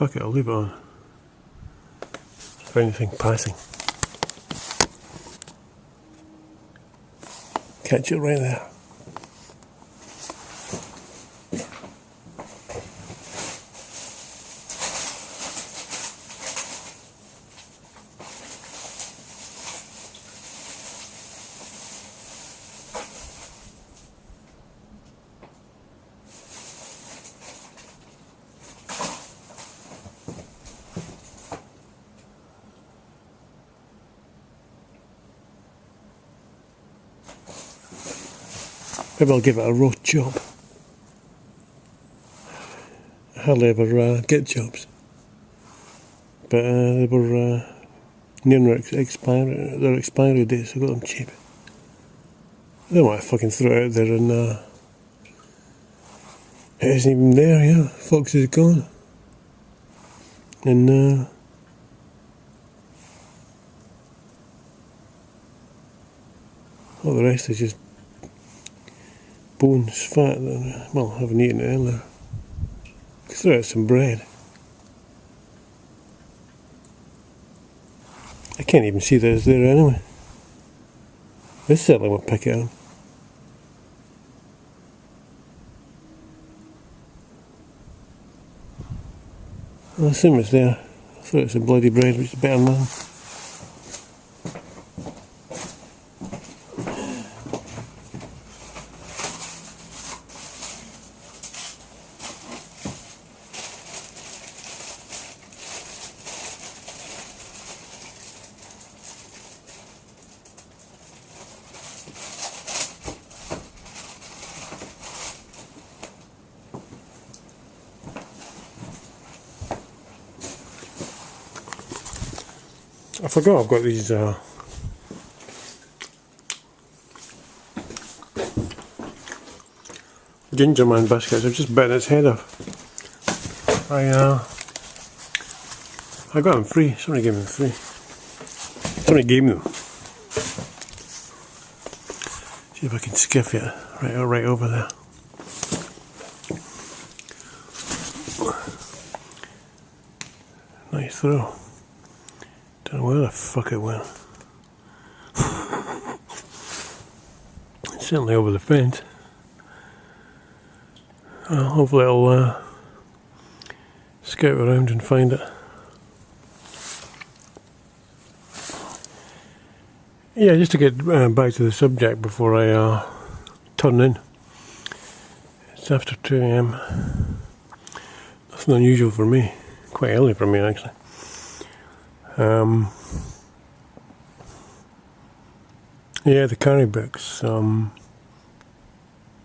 Fuck it, I'll leave it on. For anything passing. Catch it right there. Maybe I'll give it a roast job. I hardly ever get jobs. But they were nearing their expiry dates, so I got them cheap. I don't want to fucking throw it out there and it isn't even there, yeah. Fox is gone. And all the rest is just bones, fat. Well, I haven't eaten it earlier. Throw out some bread. I can't even see that it's there anyway. This certainly won't pick it up. I assume it's there. I thought it's a bloody bread, which is better than that. I forgot I've got these ginger man biscuits. I've just bitten its head off. I got them free. Somebody gave them free. Somebody gave me them. See if I can skiff it right over there. Nice throw. Don't know where the fuck it went. It's certainly over the fence. Hopefully I'll scout around and find it. Yeah, just to get back to the subject before I turn in. It's after 2 AM. Nothing unusual for me. Quite early for me, actually. Yeah, the Carrie books. I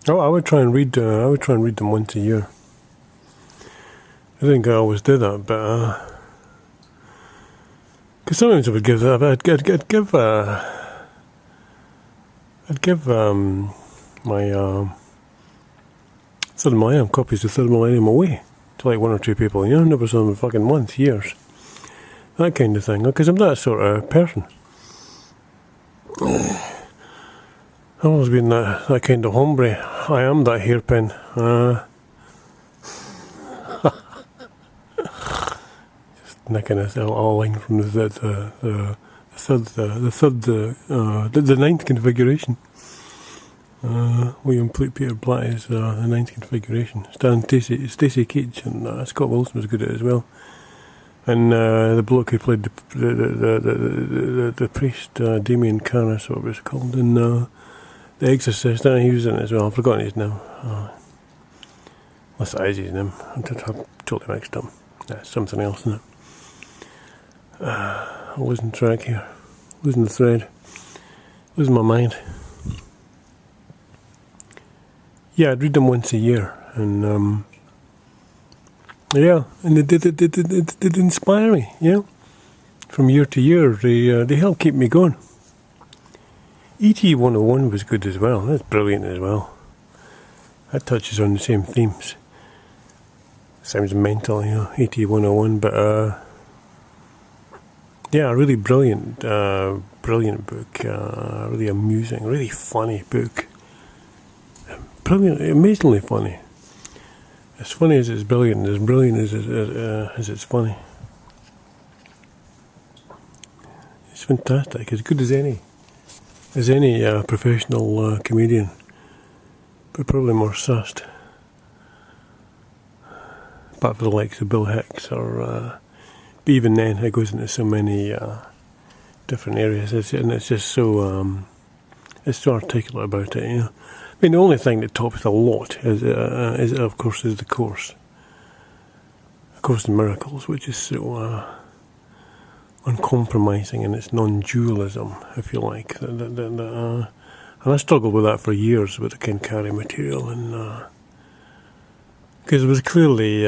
would try and read. I would try and read them once a year. I think I always do that, but because sometimes I would give that. I'd give my Third Millennium copies of Third Millennium away to like 1 or 2 people. You know, never saw them in fucking months, years. That kind of thing, because I'm that sort of person. I've always been that kind of hombre. I am that hairpin. Just nicking us all line from the ninth configuration. William Peter Blatt is the 9th configuration. Stacey Keach and Scott Wilson was good at it as well. And the bloke who played the priest, Damien Carris, what was it called, in The Exorcist, he was in it as well. I've forgotten his name. Unless that is his name. I'm totally mixed up. That's something else, isn't it? I'm losing track here. Losing the thread. Losing my mind. Yeah, I'd read them once a year. And yeah, and they did inspire me, yeah. From year to year, they helped keep me going. E.T. 101 was good as well. That's brilliant as well. That touches on the same themes. Sounds mental, you know, E.T. 101, but yeah, a really brilliant book. Really amusing, really funny book. Brilliant, amazingly funny. As funny as it's brilliant, as brilliant as it's funny. It's fantastic, as good as any professional comedian, but probably more sussed. Apart from the likes of Bill Hicks, or but even then, it goes into so many different areas, and it's just so it's so articulate about it. You know, I mean, the only thing that tops a lot is of course, the Course in Miracles, which is so uncompromising in its non-dualism, if you like. And I struggled with that for years with the Ken Carey material, and because there was clearly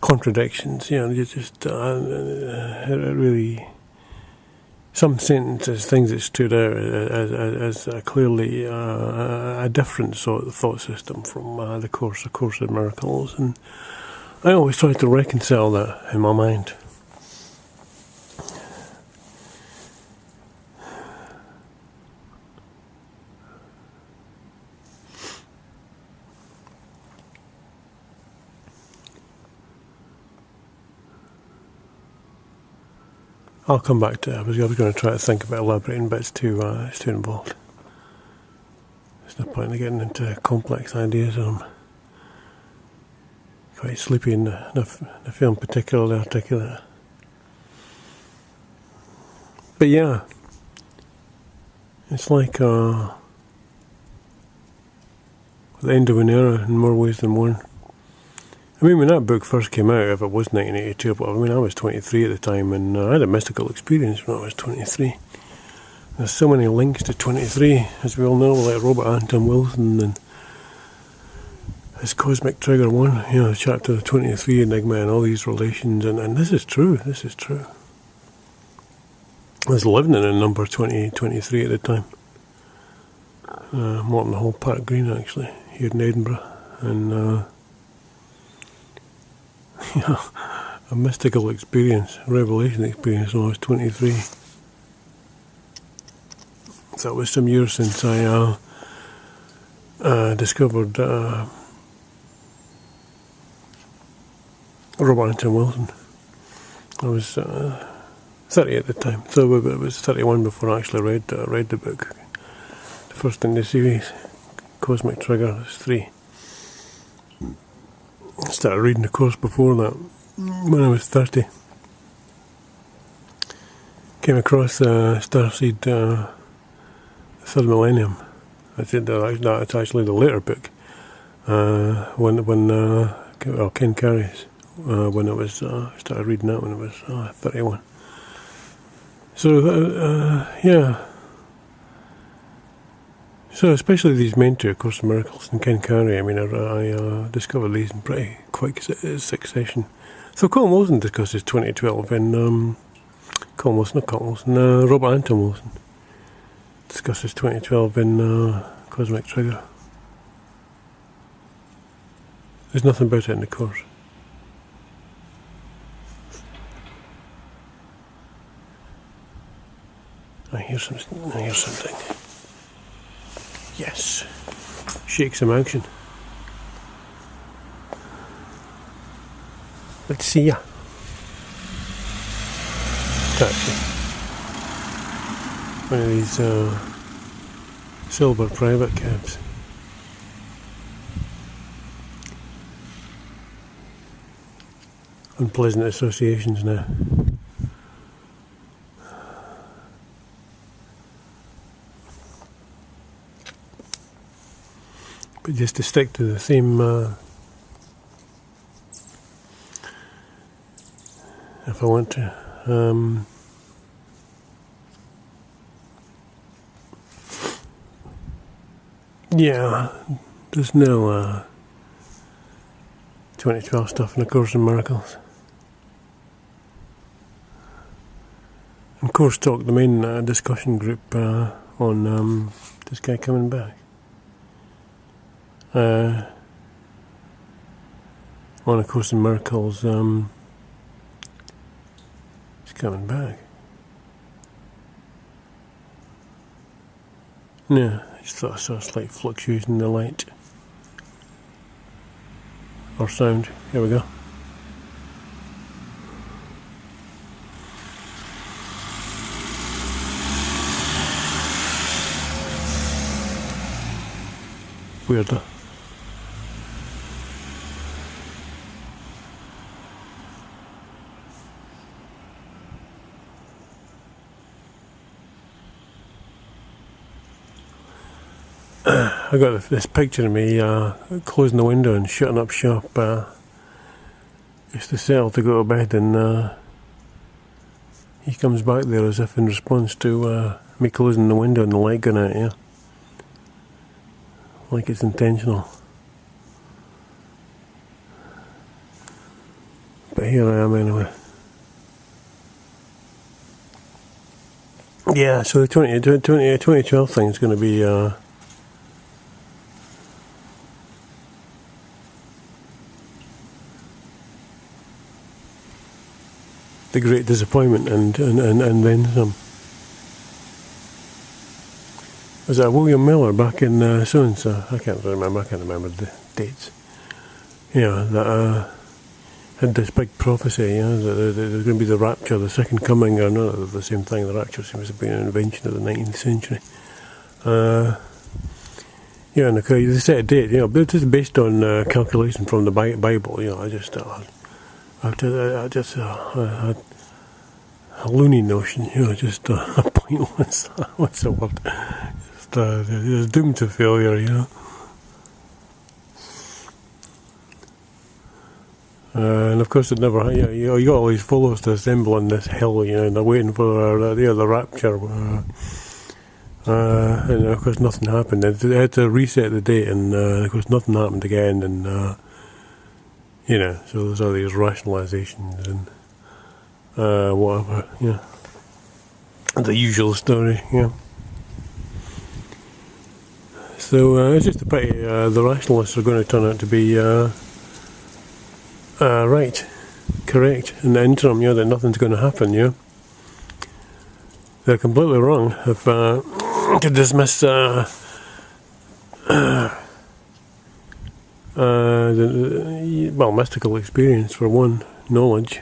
contradictions. You know, you just it really, some sentences, things that stood out as clearly a different sort of thought system from the Course in Miracles, and I always try to reconcile that in my mind. I'll come back to it. I was going to try to think about elaborating, but it's too involved. There's no point in getting into complex ideas. I'm quite sleepy and not feeling particularly articulate. But yeah, it's like the end of an era in more ways than one. I mean, when that book first came out, if it was 1982, but I mean, I was 23 at the time, and I had a mystical experience when I was 23. There's so many links to 23, as we all know, like Robert Anton Wilson and his Cosmic Trigger 1, you know, chapter 23 Enigma and all these relations, and this is true. I was living in a number 23 at the time. More than the whole Park Green, actually, here in Edinburgh, and yeah, a mystical experience, a revelation experience when I was 23. So it was some years since I discovered Robert Anton Wilson. I was 30 at the time, so it was 31 before I actually read the book. The first in the series, Cosmic Trigger, was 3. I started reading the Course before that, when I was 30. Came across Starseed, Third Millennium. That's actually the later book. When Ken Carey's, when I was started reading that when I was 31. So yeah. So especially these main two, Course in Miracles and Ken Carey, I mean, I discovered these in pretty quick succession. So Colin Wilson discusses 2012 in Robert Anton Wilson discusses 2012 in Cosmic Trigger. There's nothing about it in the Course. I hear something. Yes. Shake some action. Let's see ya. Taxi. One of these silver private cabs. Unpleasant associations now. But just to stick to the theme, if I want to, yeah, there's no 2012 stuff in the Course in Miracles. And Course Talk, the main discussion group on this guy coming back. On A Course in Miracles, he's coming back. Yeah, I just thought I saw a slight fluctuation in the light. or sound. Here we go. Weird though. I got this picture of me closing the window and shutting up shop. Just to settle to go to bed, and he comes back there as if in response to me closing the window and the light going out. Yeah, like it's intentional. But here I am anyway. Yeah, so the 2012 thing is going to be the great disappointment and then some. Was that William Miller back in so-and-so? I can't remember the dates. Yeah, that had this big prophecy, that there's going to be the rapture, the second coming, or not the same thing. The rapture seems to be an invention of the 19th century. Yeah, and they set a date, but it is based on calculation from the Bible. I just a loony notion, just pointless. What's the word? It's doomed to failure, and of course it never. You got all these followers to assemble on this hill, and they're waiting for the rapture. And of course nothing happened. They had to reset the date, and of course nothing happened again, and so there's all these rationalizations and whatever, the usual story, So it's just a pity the rationalists are going to turn out to be right, correct in the interim, that nothing's going to happen, They're completely wrong if to dismiss the mystical experience for one, knowledge.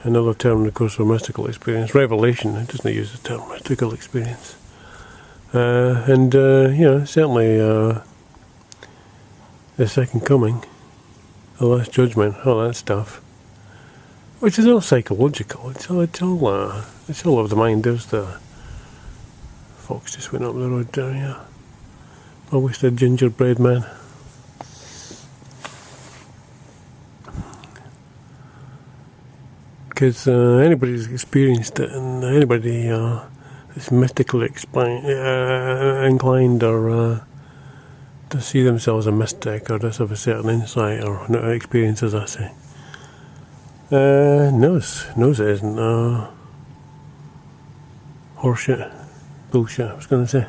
Another term, of course, for mystical experience, revelation. It doesn't use the term mystical experience. Certainly the second coming, the last judgment, all that stuff, which is all psychological. It's all of the mind. There's the fox just went up the road there. Always the gingerbread man. Because anybody who's experienced it, and anybody that's mystically inclined or to see themselves a mystic or just have a certain insight or experience, as I say, knows it isn't horseshit, bullshit. I was going to say.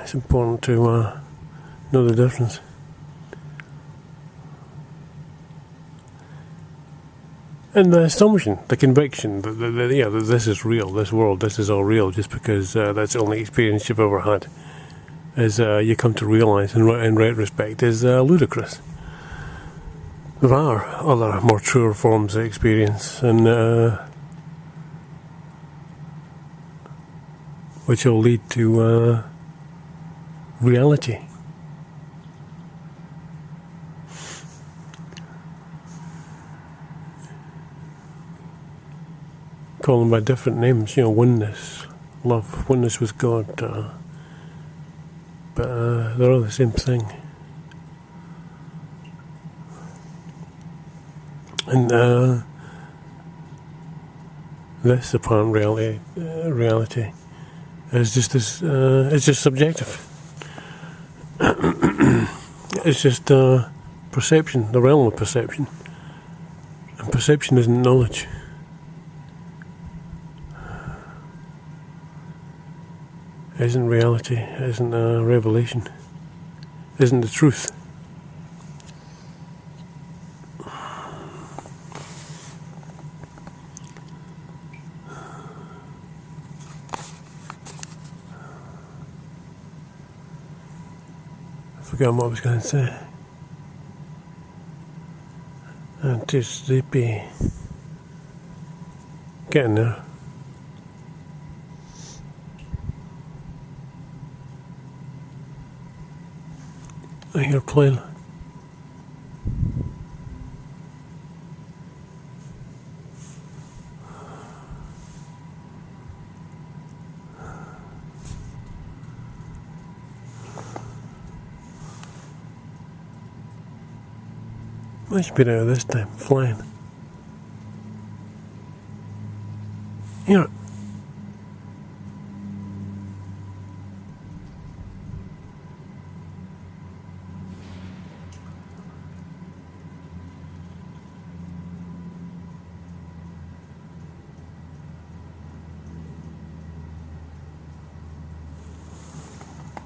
It's important to know the difference. And the assumption, the conviction that this is real, this world, this is all real, just because that's the only experience you've ever had, as you come to realise in retrospect, is ludicrous. There are other more truer forms of experience, and which will lead to reality. Call them by different names, oneness, love, oneness with God, but they're all the same thing. And this apparent reality is just this. It's just subjective. It's just perception, the realm of perception, and perception isn't knowledge. Isn't reality, isn't revelation, isn't the truth. forgot what I was going to say. I'm too sleepy. Getting there. I hear playing. Much better this time, flying. Here.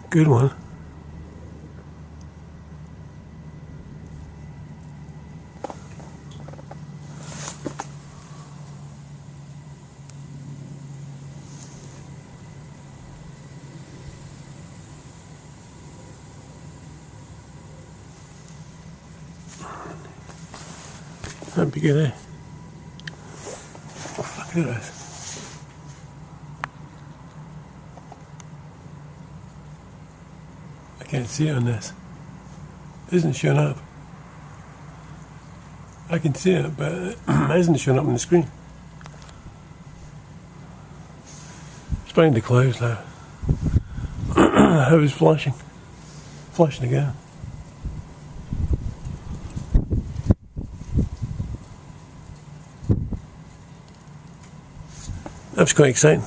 Good one. That'd be good, eh? Oh, fuck it is. I can't see it on this. It isn't showing up. I can see it, but it isn't showing up on the screen. It's behind the clouds now. It was flashing. Flashing again. That was quite exciting.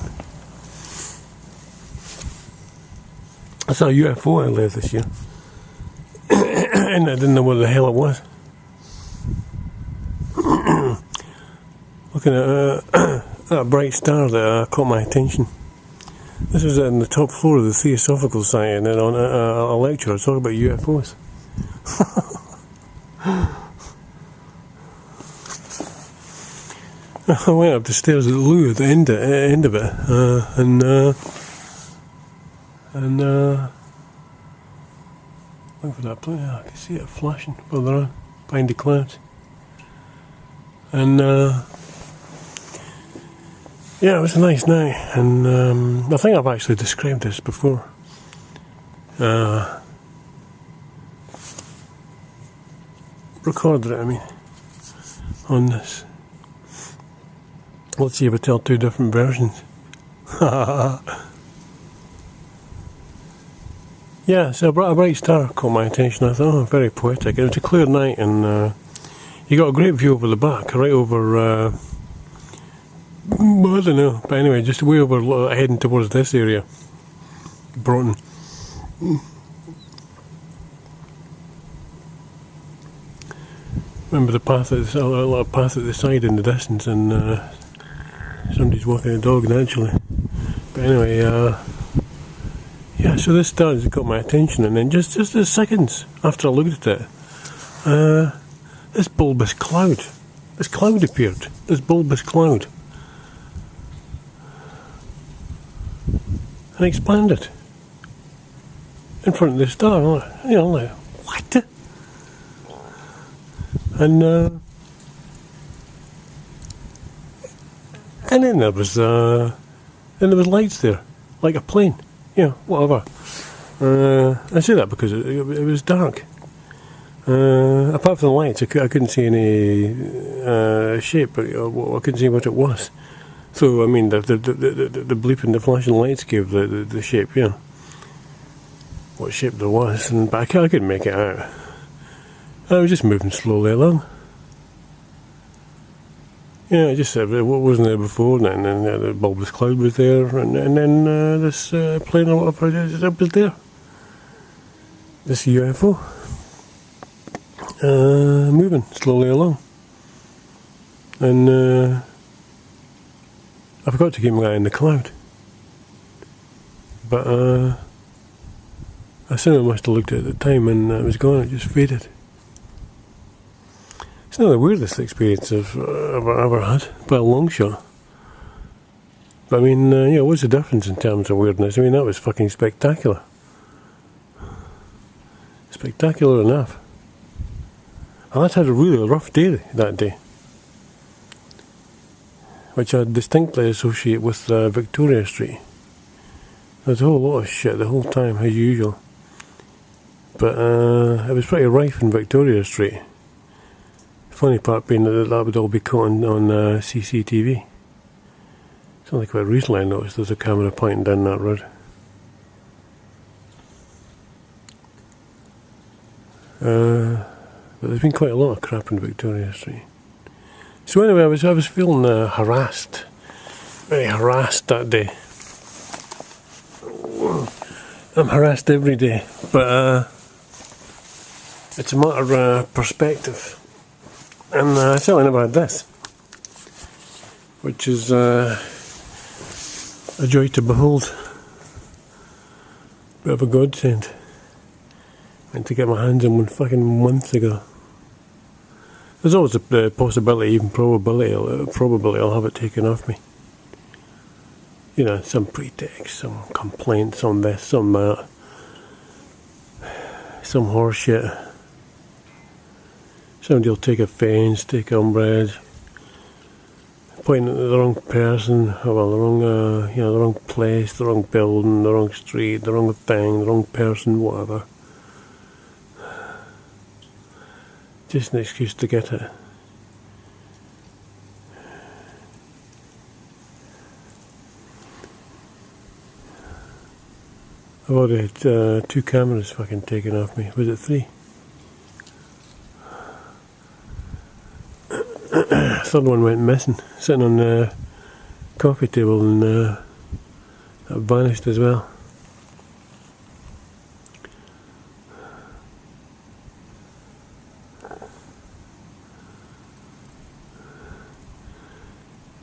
I saw a UFO earlier this year. And I didn't know what the hell it was. Looking at a bright star that caught my attention. This was on the top floor of the Theosophical Society, and then on a lecture I was talking about UFOs. I went up the stairs at the loo at the end of it, and looking for that plane. I can see it flashing further on behind the clouds, and yeah, it was a nice night. And I think I've actually described this before. Recorded it, I mean, on this. Let's see if I tell two different versions. Yeah, so a bright star caught my attention. I thought, oh, very poetic. It was a clear night, and you got a great view over the back, right over, I don't know, but anyway, just way over, heading towards this area, Broughton. Remember the path a little path at the side in the distance, and somebody's walking a dog naturally. But anyway, yeah, so this star has got my attention, and then just the seconds after I looked at it, this bulbous cloud appeared. This bulbous cloud. And expanded in front of the star. You know, like, what? And then there was lights there, like a plane. Yeah, whatever. I say that because it was dark. Apart from the lights, I couldn't see any shape, but I couldn't see what it was. So I mean, the bleeping, the flashing lights gave the shape, yeah. What shape there was, but I couldn't make it out. I was just moving slowly along. Yeah, I just said what wasn't there before, and then the bulbous cloud was there, and then this plane or whatever it was there. This UFO moving slowly along, and I forgot to keep my eye on the cloud, but I assume I must have looked at it at the time, and it was gone. It just faded. It's not the weirdest experience I've ever had, by a long shot. But I mean, yeah, what's the difference in terms of weirdness? I mean, that was fucking spectacular. Spectacular enough. I had a really rough day that day, which I distinctly associate with Victoria Street. There's a whole lot of shit the whole time, as usual. But it was pretty rife in Victoria Street. Funny part being that would all be caught on CCTV. It's only quite recently I noticed there's a camera pointing down that road. But there's been quite a lot of crap in Victoria Street. So anyway, I was feeling harassed, very harassed that day. I'm harassed every day, but it's a matter of perspective. And I certainly never had this, which is a joy to behold. Bit of a godsend. Meant to get my hands on one fucking months ago. There's always a possibility, even probability I'll have it taken off me. You know, some pretext, some complaint, some this, some that, some horse shit. Somebody will take offence, take umbrage, point at the wrong person, well, the wrong, the wrong place, the wrong building, the wrong street, the wrong thing, the wrong person, whatever. Just an excuse to get it. I've already had 2 cameras fucking taken off me. Was it 3? Third one went missing, sitting on the coffee table, and that vanished as well.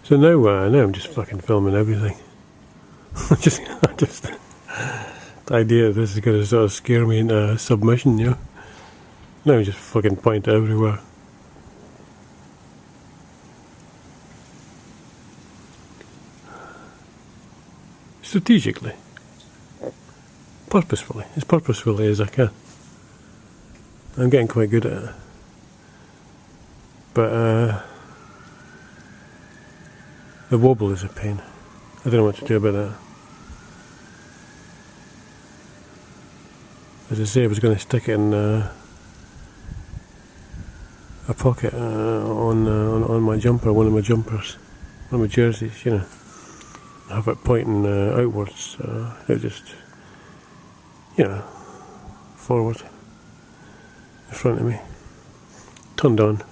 So now I'm just fucking filming everything. The idea of this is going to sort of scare me into submission, you know. Now I just fucking point everywhere. Strategically. Purposefully. As purposefully as I can. I'm getting quite good at it. But, the wobble is a pain. I don't know what to do about that. As I say, I was going to stick it in a pocket on my jumper, one of my jumpers, one of my jerseys, you know. Have it pointing outwards, just, you know, forward, in front of me. Turned on,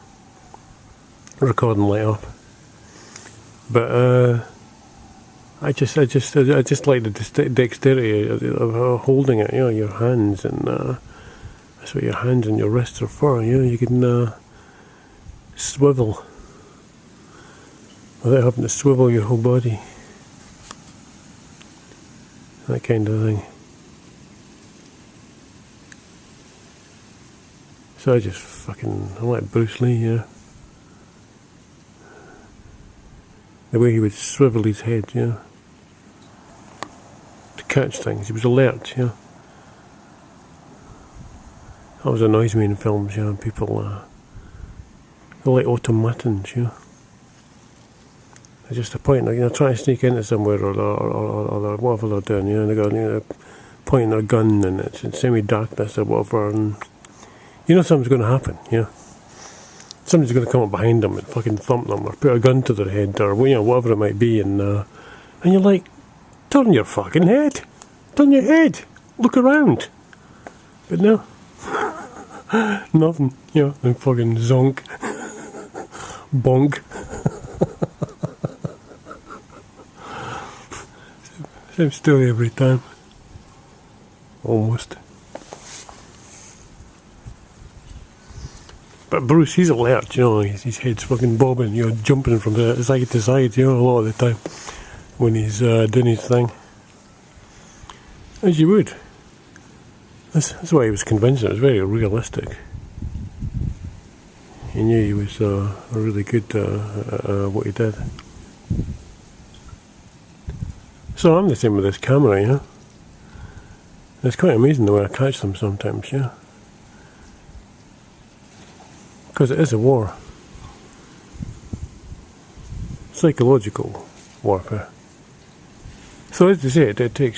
recording light off. But I just like the dexterity of holding it, you know, your hands, and that's what your hands and your wrists are for, you know. You can swivel without having to swivel your whole body. That kind of thing. So I'm like Bruce Lee, you know. The way he would swivel his head, you know, to catch things. He was alert, you know. That always annoys me in films, you know, people, they're like automatons, you know. They're just a point, you know, trying to sneak into somewhere or whatever they're doing, you know, they got, you know, pointing their gun and it's in semi-darkness or whatever, and you know something's going to happen, you know. Somebody's going to come up behind them and fucking thump them or put a gun to their head or, you know, whatever it might be, and you're like, turn your fucking head, turn your head, look around. But no, nothing, you know, and fucking zonk, bonk. Same story every time, almost. But Bruce, he's alert, you know, his head's fucking bobbing, you know, jumping from side to side, you know, a lot of the time when he's doing his thing. As you would. That's why he was convincing. It was very realistic. He knew he was really good at what he did. So I'm the same with this camera, you know. It's quite amazing the way I catch them sometimes, you know. because it is a war. Psychological warfare. So as I say, it takes